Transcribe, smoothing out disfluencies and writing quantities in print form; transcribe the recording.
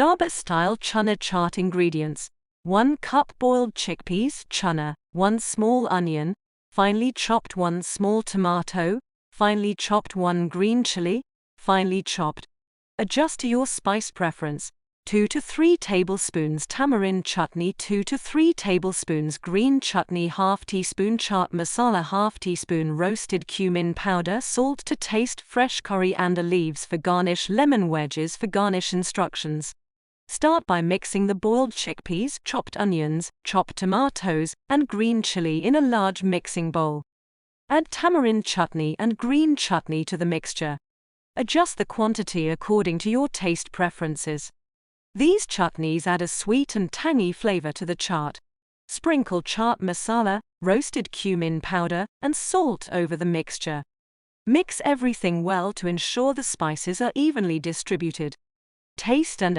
Dhaba-style Chana Chaat ingredients: 1 cup boiled chickpeas, chana, 1 small onion, finely chopped 1 small tomato, finely chopped 1 green chili, finely chopped. Adjust to your spice preference. 2 to 3 tablespoons tamarind chutney, 2 to 3 tablespoons green chutney, half teaspoon chaat masala, half teaspoon roasted cumin powder, salt to taste, fresh coriander leaves for garnish, lemon wedges for garnish. Instructions: start by mixing the boiled chickpeas, chopped onions, chopped tomatoes, and green chili in a large mixing bowl. Add tamarind chutney and green chutney to the mixture. Adjust the quantity according to your taste preferences. These chutneys add a sweet and tangy flavor to the chaat. Sprinkle chaat masala, roasted cumin powder, and salt over the mixture. Mix everything well to ensure the spices are evenly distributed. Taste and